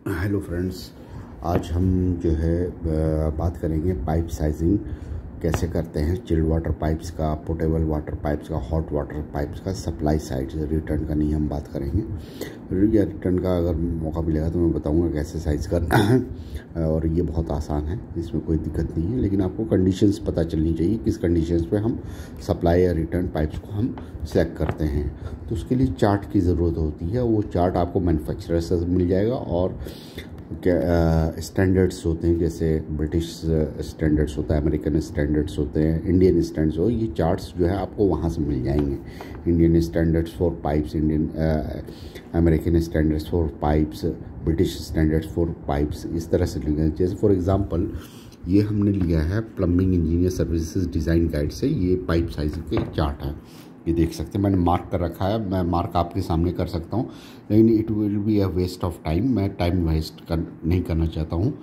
Hello friends, आज हम जो है बात करेंगे पाइप साइजिंग कैसे करते हैं। चिल्ड वाटर पाइप्स का, पोर्टेबल वाटर पाइप्स का, हॉट वाटर पाइप्स का, सप्लाई साइड से रिटर्न का नहीं हम बात करेंगे। रिटर्न का अगर मौका मिलेगा तो मैं बताऊंगा कैसे साइज़ करना है। और ये बहुत आसान है, इसमें कोई दिक्कत नहीं है, लेकिन आपको कंडीशंस पता चलनी चाहिए किस कंडीशंस पे हम सप्लाई या रिटर्न पाइप्स को हम सेलेक्ट करते हैं। तो उसके लिए चार्ट की ज़रूरत होती है। वो चार्ट आपको मैन्युफैक्चरर से मिल जाएगा और क्या स्टैंडर्ड्स होते हैं, जैसे ब्रिटिश स्टैंडर्ड्स होता है, अमेरिकन स्टैंडर्ड्स होते हैं, इंडियन स्टैंडर्ड्स हो, ये चार्ट्स जो है आपको वहाँ से मिल जाएंगे। Indian standards for pipes, American standards for pipes, British standards for pipes, इस तरह से लिखे। जैसे फॉर एग्जांपल ये हमने लिया है plumbing engineer services design guide से, ये पाइप साइज के चार्ट है। ये देख सकते हैं, मैंने मार्क कर रखा है। मैं मार्क आपके सामने कर सकता हूँ, लेकिन it will be a waste of time. मैं टाइम वेस्ट नहीं करना चाहता हूँ।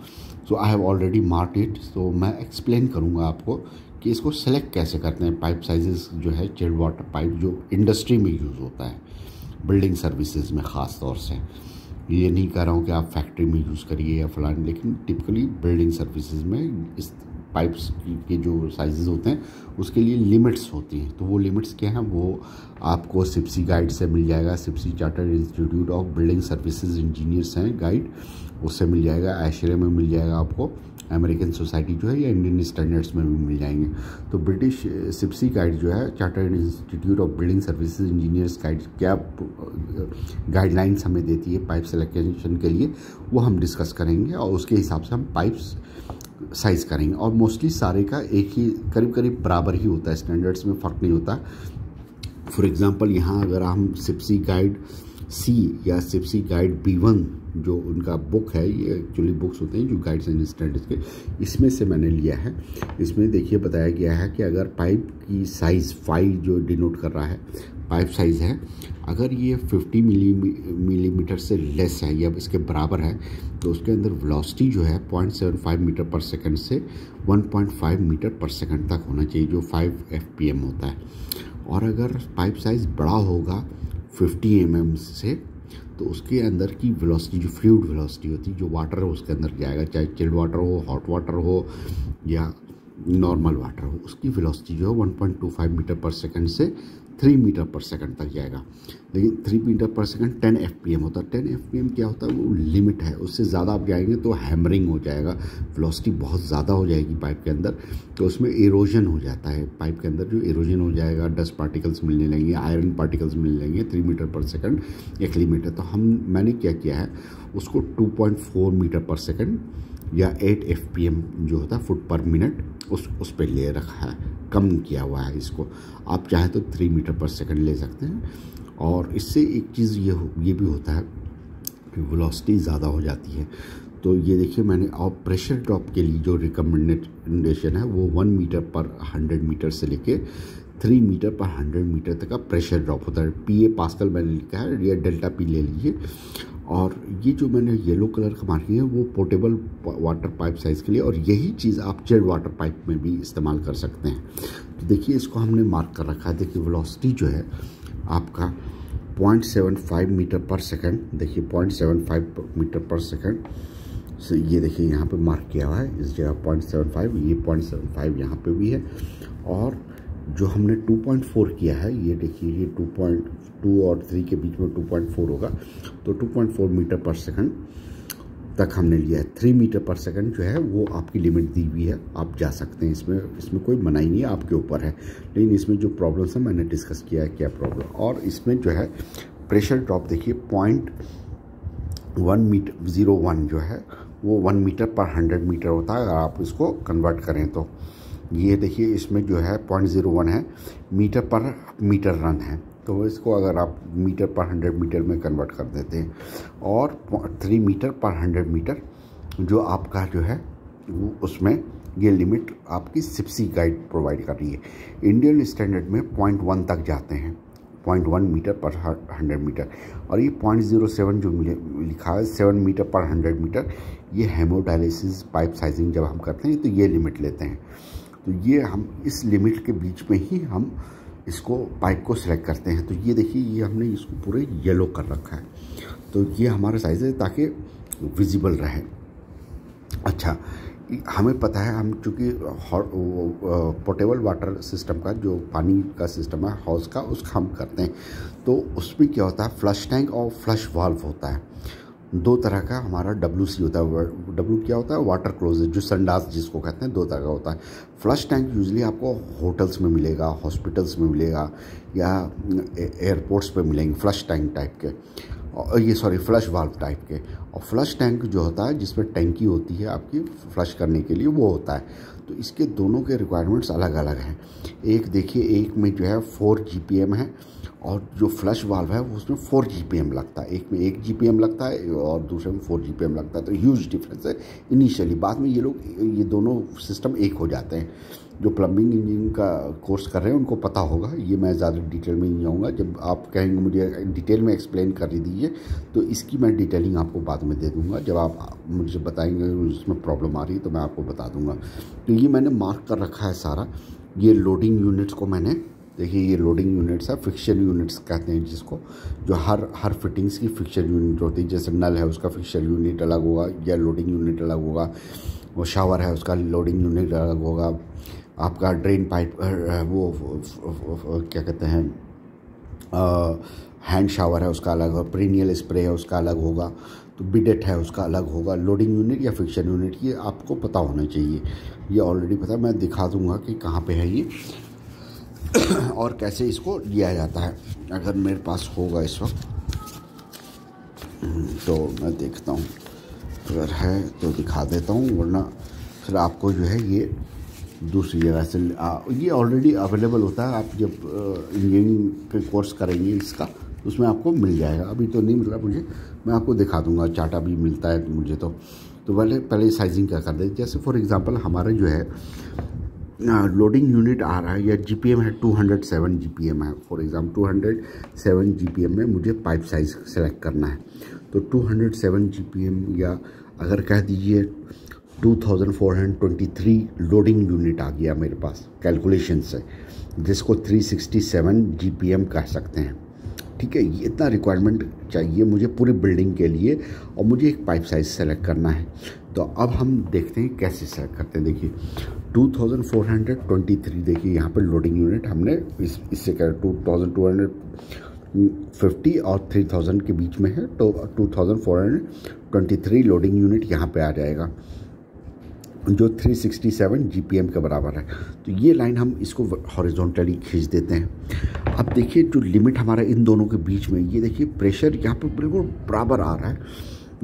So I have already mark it. तो मैं एक्सप्लेन करूँगा आपको कि इसको सेलेक्ट कैसे करते हैं। पाइप साइजेस जो है चिल्ड वाटर पाइप जो इंडस्ट्री में यूज़ होता है, बिल्डिंग सर्विसेज में ख़ास तौर से। ये नहीं कह रहा हूँ कि आप फैक्ट्री में यूज़ करिए या फलान, लेकिन टिपिकली बिल्डिंग सर्विसेज में इस पाइप्स के जो साइजेस होते हैं उसके लिए लिमिट्स होती हैं। तो वो लिमिट्स क्या हैं, वो आपको सिप्सी गाइड से मिल जाएगा। CIBSE chartered institute of building services engineers हैं गाइड, उससे मिल जाएगा। एशरे में मिल जाएगा आपको, अमेरिकन सोसाइटी जो है, या इंडियन स्टैंडर्ड्स में भी मिल जाएंगे। तो ब्रिटिश सिप्सी गाइड जो है, chartered institute of building services engineers guide, क्या गाइडलाइंस हमें देती है पाइप सिलेक्शन के लिए, वो हम डिस्कस करेंगे और उसके हिसाब से हम पाइप्स साइज़ करेंगे। और मोस्टली सारे का एक ही करीब करीब बराबर ही होता है, स्टैंडर्ड्स में फ़र्क नहीं होता। फॉर एग्जांपल यहाँ अगर हम सिप्सी गाइड सी या सिप्सी गाइड B1 जो उनका बुक है, ये एक्चुअली बुक्स होते हैं जो गाइड्स एंड स्टैंडर्ड्स के, इसमें से मैंने लिया है। इसमें देखिए बताया गया है कि अगर पाइप की साइज़ 5 जो डिनोट कर रहा है पाइप साइज़ है, अगर ये 50 मिलीमीटर से लेस है या इसके बराबर है तो उसके अंदर वेलोसिटी जो है 0.75 मीटर पर सेकंड से 1.5 मीटर पर सेकंड तक होना चाहिए, जो 5 FPM होता है। और अगर पाइप साइज़ बड़ा होगा 50 mm से, तो उसके अंदर की वेलोसिटी जो फ्लूइड वेलोसिटी होती है, जो वाटर है उसके अंदर जाएगा, चाहे चिल्ड वाटर हो, हॉट वाटर हो या नॉर्मल वाटर हो, उसकी वेलोसिटी जो है 1.25 मीटर पर सेकंड से 3 मीटर पर सेकंड तक जाएगा। लेकिन 3 मीटर पर सेकंड 10 FPM होता है। 10 FPM क्या होता है, वो लिमिट है। उससे ज़्यादा आप जाएंगे तो हैमरिंग हो जाएगा, वेलोसिटी बहुत ज़्यादा हो जाएगी पाइप के अंदर, तो उसमें एरोजन हो जाता है। पाइप के अंदर जो एरोजन हो जाएगा, डस्ट पार्टिकल्स मिलने लगेंगे, आयरन पार्टिकल्स मिलने लगेंगे। 3 मीटर पर सेकंड एक लिमिट है। तो मैंने क्या किया है, उसको 2.4 मीटर पर सेकंड या 8 FPM जो होता है फुट पर मिनट, उस पर ले रखा है, कम किया हुआ है इसको। आप चाहे तो 3 मीटर पर सेकंड ले सकते हैं। और इससे एक चीज़ ये भी होता है कि वेलोसिटी ज़्यादा हो जाती है। तो ये देखिए मैंने, और प्रेशर ड्रॉप के लिए जो रिकमेंडेशन है वो 1 मीटर पर 100 मीटर से लेके 3 मीटर पर 100 मीटर तक का प्रेशर ड्रॉप होता है। PA पास्कल मैंने लिखा है, या डेल्टा P ले लीजिए। और ये जो मैंने येलो कलर का मार्किंग है वो पोर्टेबल वाटर पाइप साइज़ के लिए, और यही चीज़ आप चिल्ड वाटर पाइप में भी इस्तेमाल कर सकते हैं। तो देखिए इसको हमने मार्क कर रखा है। देखिए वेलोसिटी जो है आपका 0.75 मीटर पर सेकंड, देखिए 0.75 मीटर पर सेकंड से, ये देखिए यहाँ पे मार्क किया हुआ है इस जगह 0.75, ये 0.75 यहाँ पे भी है। और जो हमने 2.4 किया है, ये देखिए ये 2.2 और 3 के बीच में 2.4 होगा, तो 2.4 मीटर पर सेकंड तक हमने लिया है। 3 मीटर पर सेकंड जो है वो आपकी लिमिट दी हुई है, आप जा सकते हैं। इसमें कोई मनाही नहीं है, आपके ऊपर है। लेकिन इसमें जो प्रॉब्लम्स है मैंने डिस्कस किया है क्या प्रॉब्लम। और इसमें जो है प्रेशर ड्रॉप देखिए 0.1 जो है वो 1 मीटर पर 100 मीटर होता है, अगर आप इसको कन्वर्ट करें तो। ये देखिए इसमें जो है 0.01 है, मीटर पर मीटर रन है, तो इसको अगर आप मीटर पर 100 मीटर में कन्वर्ट कर देते हैं। और 3 मीटर पर 100 मीटर जो आपका जो है वो, उसमें ये लिमिट आपकी सिप्सी गाइड प्रोवाइड कर रही है। इंडियन स्टैंडर्ड में 0.1 तक जाते हैं, 0.1 मीटर पर 100 मीटर। और ये 0.07 जो लिखा है 7 मीटर पर 100 मीटर, ये हेमोडायलिसिस पाइप साइजिंग जब हम करते हैं तो ये लिमिट लेते हैं। तो ये हम इस लिमिट के बीच में ही हम इसको पाइप को सिलेक्ट करते हैं। तो ये देखिए ये हमने इसको पूरे येलो कर रखा है। तो ये हमारा साइज़ है, ताकि विजिबल रहे। अच्छा, हमें पता है, हम चूँकि पोर्टेबल वाटर सिस्टम का जो पानी का सिस्टम है हाउस का, उसका हम करते हैं, तो उसमें क्या होता है, फ्लश टैंक और फ्लश वाल्व होता है। दो तरह का हमारा WC होता है। W क्या होता है, वाटर क्लोजेट, जो संडास जिसको कहते हैं, दो तरह का होता है। फ्लश टैंक यूजुअली आपको होटल्स में मिलेगा, हॉस्पिटल्स में मिलेगा, या एयरपोर्ट्स पे मिलेंगे फ्लश टैंक टाइप के, और ये सॉरी फ्लश वाल्व टाइप के। और फ्लश टैंक जो होता है जिसमें टैंकी होती है आपकी फ्लश करने के लिए, वो होता है। तो इसके दोनों के रिक्वायरमेंट्स अलग अलग हैं। एक देखिए, एक में जो है 4 GPM है, और जो फ्लश वाल्व है वो उसमें 4 GPM लगता है। एक में 1 GPM लगता है और दूसरे में 4 GPM लगता है। तो ह्यूज डिफरेंस है इनिशियली। बाद में ये दोनों सिस्टम एक हो जाते हैं। जो प्लम्बिंग इंजीनियरिंग का कोर्स कर रहे हैं उनको पता होगा, ये मैं ज़्यादा डिटेल में नहीं जाऊँगा। जब आप कहेंगे मुझे डिटेल में एक्सप्लेन कर दीजिए, तो इसकी मैं डिटेलिंग आपको बाद में दे दूँगा। जब आप मुझे बताएंगे उसमें प्रॉब्लम आ रही है तो मैं आपको बता दूँगा। तो ये मैंने मार्क कर रखा है सारा। ये लोडिंग यूनिट्स को मैंने, देखिए ये लोडिंग यूनिट्स है, फिक्सर यूनिट्स कहते हैं जिसको, जो हर फिटिंग्स की फिक्सर यूनिट होती है। जैसे नल है उसका फिक्सर यूनिट अलग होगा, या लोडिंग यूनिट अलग होगा। वो शावर है उसका लोडिंग यूनिट अलग होगा। आपका ड्रेन पाइप, वो क्या कहते हैं, हैंड शावर है उसका अलग होगा, पेरिनियल स्प्रे है उसका अलग होगा, तो बिडेट है उसका अलग होगा। लोडिंग यूनिट या फिक्सर यूनिट, ये आपको पता होना चाहिए। ये ऑलरेडी पता है, मैं दिखा दूंगा कि कहाँ पे है ये और कैसे इसको लिया जाता है। अगर मेरे पास होगा इस वक्त तो मैं देखता हूँ, अगर है तो दिखा देता हूँ, वरना फिर आपको जो है ये दूसरी जगह से ये ऑलरेडी अवेलेबल होता है। आप जब इंजीनियरिंग के कोर्स करेंगे इसका, उसमें आपको मिल जाएगा। अभी तो नहीं मिल रहा मुझे, मैं आपको दिखा दूंगा। चार्टा भी मिलता है मुझे तो पहले साइजिंग क्या कर दें। जैसे फॉर एग्जांपल हमारा जो है लोडिंग यूनिट आ रहा है, या GPM है 207 GPM है। फॉर एग्जांपल 207 GPM में मुझे पाइप साइज सेलेक्ट करना है, तो 207 GPM, या अगर कह दीजिए 2423 लोडिंग यूनिट आ गया मेरे पास कैलकुलेशन से, जिसको 367 GPM कह सकते हैं। ठीक है, ये इतना रिक्वायरमेंट चाहिए मुझे पूरी बिल्डिंग के लिए, और मुझे एक पाइप साइज सेलेक्ट करना है। तो अब हम देखते हैं कैसे सेलेक्ट करते हैं। देखिए 2423, देखिए यहाँ पे लोडिंग यूनिट हमने इससे क्या 2250 और 3000 के बीच में है, तो 2423 लोडिंग यूनिट यहाँ पे आ जाएगा, जो 367 GPM के बराबर है। तो ये लाइन हम इसको हॉरिजॉन्टली खींच देते हैं। अब देखिए जो लिमिट हमारा इन दोनों के बीच में, ये देखिए प्रेशर यहाँ पे बिल्कुल बराबर आ रहा है।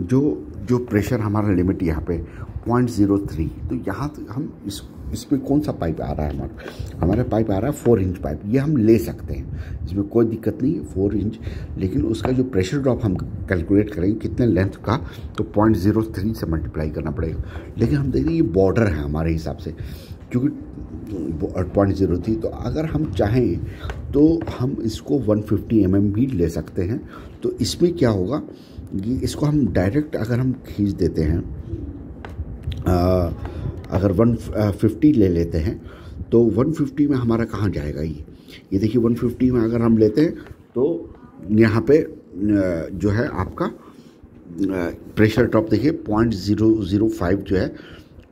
जो प्रेशर हमारा लिमिट यहाँ पे 0.03, तो यहाँ हम इसमें कौन सा पाइप आ रहा है, हमारा पाइप आ रहा है 4 इंच पाइप। ये हम ले सकते हैं, इसमें कोई दिक्कत नहीं है, 4 इंच। लेकिन उसका जो प्रेशर ड्रॉप हम कैलकुलेट करेंगे कितने लेंथ का, तो 0.03 से मल्टीप्लाई करना पड़ेगा। लेकिन हम देख रहे हैं ये बॉर्डर है हमारे हिसाब से, क्योंकि 0.03, तो अगर हम चाहें तो हम इसको 150 mm भी ले सकते हैं। तो इसमें क्या होगा, ये इसको हम डायरेक्ट अगर हम खींच देते हैं, अगर 150 ले लेते हैं, तो 150 में हमारा कहाँ जाएगा, ये देखिए 150 में अगर हम लेते हैं तो यहाँ पे जो है आपका प्रेशर ड्रॉप देखिए 0.005 जो है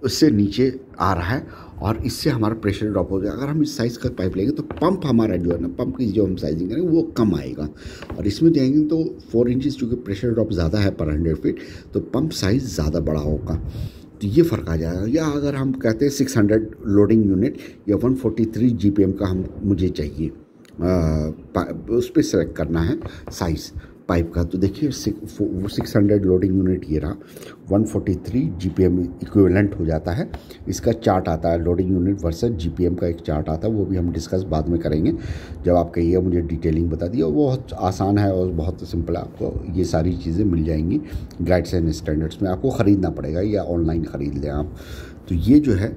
उससे नीचे आ रहा है, और इससे हमारा प्रेशर ड्रॉप हो जाएगा। अगर हम इस साइज़ का पाइप लेंगे तो पंप हमारा जो है ना, पंप की जो हम साइजिंग करेंगे वो कम आएगा, और इसमें जाएंगे तो 4 इंचज़, चूँकि प्रेशर ड्रॉप ज़्यादा है पर 100 फीट, तो पंप साइज़ ज़्यादा बड़ा होगा, तो ये फ़र्क आ जाएगा। या अगर हम कहते हैं 600 लोडिंग यूनिट या 143 GPM का मुझे चाहिए, उस पर सेलेक्ट करना है साइज़ पाइप का। तो देखिए 600 लोडिंग यूनिट ये रहा, 143 GPM इक्विवेलेंट हो जाता है। इसका चार्ट आता है, लोडिंग यूनिट वर्सेस GPM का एक चार्ट आता है, वो भी हम डिस्कस बाद में करेंगे। जब आप कहिएगा मुझे डिटेलिंग बता दिए, वो बहुत आसान है और बहुत सिंपल है, आपको ये सारी चीज़ें मिल जाएंगी गाइड्स एंड स्टैंडर्ड्स में। आपको ख़रीदना पड़ेगा या ऑनलाइन ख़रीद लें आप। तो ये जो है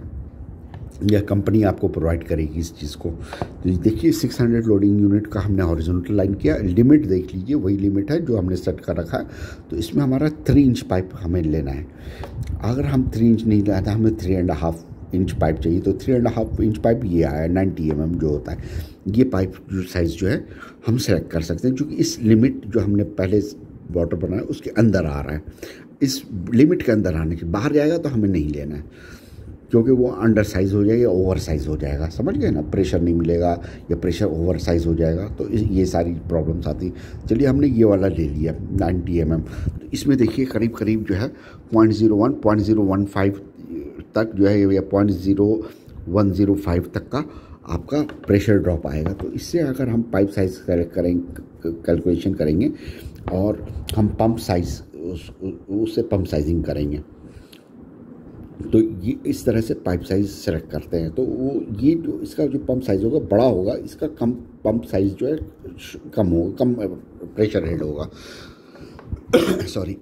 यह कंपनी आपको प्रोवाइड करेगी इस चीज़ को। तो देखिए 600 लोडिंग यूनिट का हमने हॉरिजॉन्टल लाइन किया। लिमिट देख लीजिए, वही लिमिट है जो हमने सेट कर रखा है। तो इसमें हमारा 3 इंच पाइप हमें लेना है। अगर हम 3 इंच नहीं लाते, हमें 3.5 इंच पाइप चाहिए, तो 3.5 इंच पाइप ये आया 90 mm जो होता है। ये पाइप जो साइज़ जो है हम सेलेक्ट कर सकते हैं, क्योंकि इस लिमिट जो हमने पहले बॉर्डर बनाया उसके अंदर आ रहा है। इस लिमिट के अंदर आने के, बाहर जाएगा तो हमें नहीं लेना है, क्योंकि वो अंडर साइज़ हो जाएगा, ओवर साइज़ हो जाएगा, समझ गए ना, प्रेशर नहीं मिलेगा या प्रेशर ओवर साइज़ हो जाएगा, तो ये सारी प्रॉब्लम्स आती। चलिए हमने ये वाला ले लिया 90 mm, तो इसमें देखिए करीब करीब जो है 0.01 0.015 तक जो है, या 0.0105 तक का आपका प्रेशर ड्रॉप आएगा। तो इससे अगर हम पाइप साइज़ कैलकुलेशन करेंगे और हम पंप साइज़ उससे पंप साइजिंग करेंगे, तो ये इस तरह से पाइप साइज़ सेलेक्ट करते हैं। तो वो ये जो इसका जो पंप साइज़ होगा बड़ा होगा, इसका कम पंप साइज़ जो है कम होगा, कम प्रेशर हेड होगा सॉरी।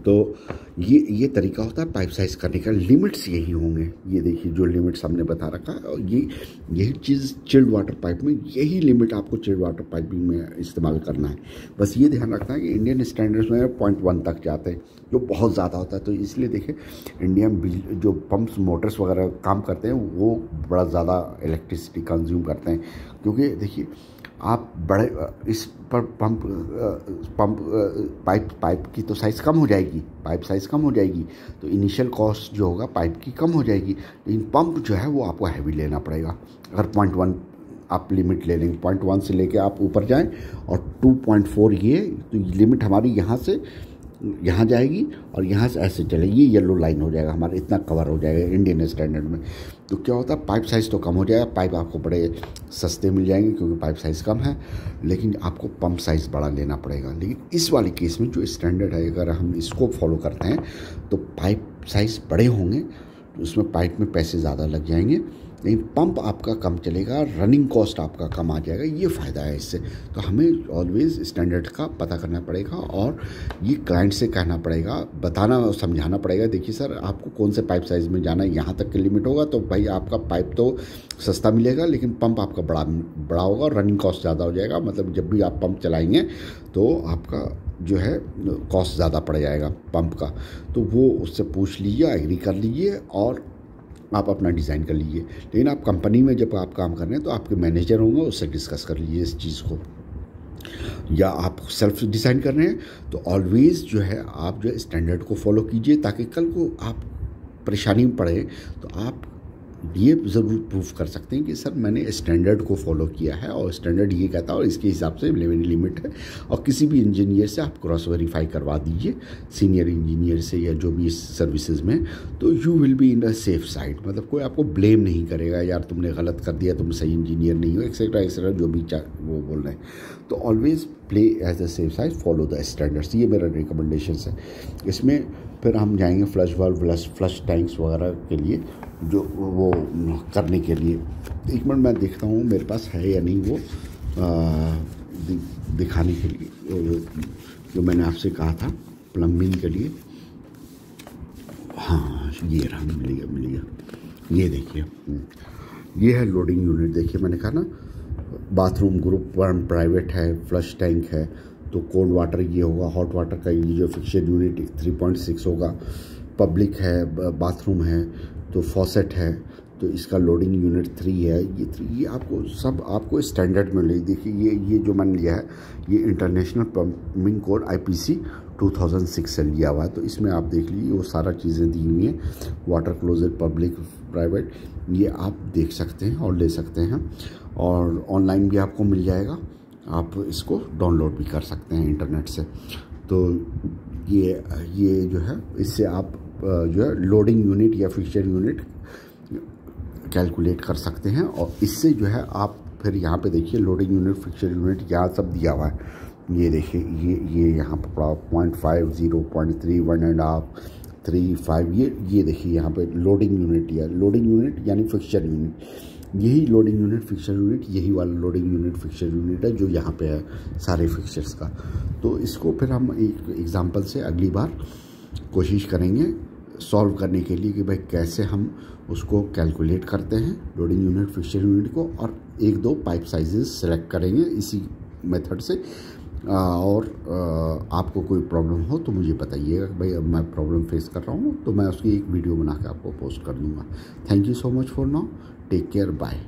तो ये तरीका होता है पाइप साइज़ करने का। लिमिट्स यही होंगे, ये देखिए जो लिमिट्स हमने बता रखा है, और यही चीज़ चिल्ड वाटर पाइप में, यही लिमिट आपको चिल्ड वाटर पाइपिंग में इस्तेमाल करना है। बस ये ध्यान रखना है कि इंडियन स्टैंडर्ड्स में 0.1 तक जाते हैं, जो बहुत ज़्यादा होता है। तो इसलिए देखिए इंडियन जो पंप्स मोटर्स वगैरह काम करते हैं वो बड़ा ज़्यादा इलेक्ट्रिसिटी कंज्यूम करते हैं, क्योंकि देखिए आप बड़े इस पर पाइप की तो साइज़ कम हो जाएगी, पाइप साइज़ कम हो जाएगी, तो इनिशियल कॉस्ट जो होगा पाइप की कम हो जाएगी, लेकिन पंप जो है वो आपको हैवी लेना पड़ेगा। अगर 0.1 आप लिमिट ले लेंगे, 0.1 से लेके आप ऊपर जाएं और 2.4 ये, तो लिमिट हमारी यहाँ से यहाँ जाएगी और यहाँ से ऐसे चलेगी, येलो लाइन हो जाएगा हमारा, इतना कवर हो जाएगा इंडियन स्टैंडर्ड में। तो क्या होता है, पाइप साइज़ तो कम हो जाएगा, पाइप आपको बड़े सस्ते मिल जाएंगे क्योंकि पाइप साइज़ कम है, लेकिन आपको पंप साइज़ बड़ा लेना पड़ेगा। लेकिन इस वाले केस में जो स्टैंडर्ड है, अगर हम इसको फॉलो करते हैं तो पाइप साइज़ बड़े होंगे, तो उसमें पाइप में पैसे ज़्यादा लग जाएंगे, लेकिन पंप आपका कम चलेगा, रनिंग कॉस्ट आपका कम आ जाएगा। ये फ़ायदा है इससे। तो हमें ऑलवेज़ स्टैंडर्ड का पता करना पड़ेगा और ये क्लाइंट से कहना पड़ेगा, बताना और समझाना पड़ेगा, देखिए सर आपको कौन से पाइप साइज़ में जाना है, यहाँ तक की लिमिट होगा तो भाई आपका पाइप तो सस्ता मिलेगा, लेकिन पंप आपका बड़ा होगा और रनिंग कॉस्ट ज़्यादा हो जाएगा। मतलब जब भी आप पंप चलाएँगे तो आपका जो है कॉस्ट ज़्यादा पड़ जाएगा पंप का। तो वो उससे पूछ लीजिए, एग्री कर लीजिए और आप अपना डिज़ाइन कर लीजिए। लेकिन आप कंपनी में जब आप काम कर रहे हैं तो आपके मैनेजर होंगे, उससे डिस्कस कर लीजिए इस चीज़ को। या आप सेल्फ डिज़ाइन कर रहे हैं तो ऑलवेज़ जो है आप जो है स्टैंडर्ड को फॉलो कीजिए, ताकि कल को आप परेशानी में पड़े तो आप ये ज़रूर प्रूफ कर सकते हैं कि सर मैंने स्टैंडर्ड को फॉलो किया है और स्टैंडर्ड ये कहता है और इसके हिसाब से मेरी लिमिट है। और किसी भी इंजीनियर से आप क्रॉस वेरीफाई करवा दीजिए, सीनियर इंजीनियर से या जो भी इस सर्विसेज में, तो you will be in a safe side. मतलब कोई आपको ब्लेम नहीं करेगा, यार तुमने गलत कर दिया, तुम सही इंजीनियर नहीं हो, एक्सेट्रा एक्सेट्रा जो भी वो बोल रहे हैं। तो always play as a safe side, follow the standards, ये मेरा रिकमेंडेशन है। इसमें फिर हम जाएंगे फ्लश वाल्व, फ्लश टैंक्स वगैरह के लिए, जो वो करने के लिए। एक मिनट मैं देखता हूँ मेरे पास है या नहीं वो दिखाने के लिए जो मैंने आपसे कहा था प्लम्बिंग के लिए। हाँ ये रहा, मिल गया। ये देखिए, ये है लोडिंग यूनिट। देखिए मैंने कहा ना बाथरूम ग्रुप 1 प्राइवेट है, फ्लश टैंक है, तो कोल्ड वाटर ये होगा, हॉट वाटर का ये जो फिक्सर यूनिट 3.6 होगा, पब्लिक है, बाथरूम है, तो फॉसेट है, तो इसका लोडिंग यूनिट 3 है। ये आपको सब आपको स्टैंडर्ड में ले। देखिए ये जो मैंने लिया है ये इंटरनेशनल प्लम्बिंग कोड IPC 2006 से लिया हुआ है। तो इसमें आप देख लीजिए वो सारा चीज़ें दी हुई हैं, वाटर क्लोजेट, पब्लिक, प्राइवेट, ये आप देख सकते हैं और ले सकते हैं। और ऑनलाइन भी आपको मिल जाएगा, आप इसको डाउनलोड भी कर सकते हैं इंटरनेट से। तो ये जो है इससे आप जो है लोडिंग यूनिट या फिक्सर यूनिट कैलकुलेट कर सकते हैं। और इससे जो है आप फिर यहाँ पे देखिए लोडिंग यूनिट, फिक्सर यूनिट यहाँ सब दिया हुआ है। ये देखिए ये यहाँ पर पड़ा 0.5, 0.3, 1.5, 3, 5, ये देखिए यहाँ पे लोडिंग यूनिट या लोडिंग यूनिट यानी फिक्सर यूनिट, यही लोडिंग यूनिट फिक्सर यूनिट, यही वाला लोडिंग यूनिट फिक्सर यूनिट है जो यहाँ पे है सारे फिक्सर्स का। तो इसको फिर हम एक एग्जांपल से अगली बार कोशिश करेंगे सॉल्व करने के लिए कि भाई कैसे हम उसको कैलकुलेट करते हैं लोडिंग यूनिट फिक्सर यूनिट को, और 1-2 पाइप साइजेस सेलेक्ट करेंगे इसी मेथड से। और आपको कोई प्रॉब्लम हो तो मुझे बताइएगा कि भाई अब मैं प्रॉब्लम फेस कर रहा हूँ, तो मैं उसकी एक वीडियो बना के आपको पोस्ट कर दूँगा। Thank you so much for now, take care, bye.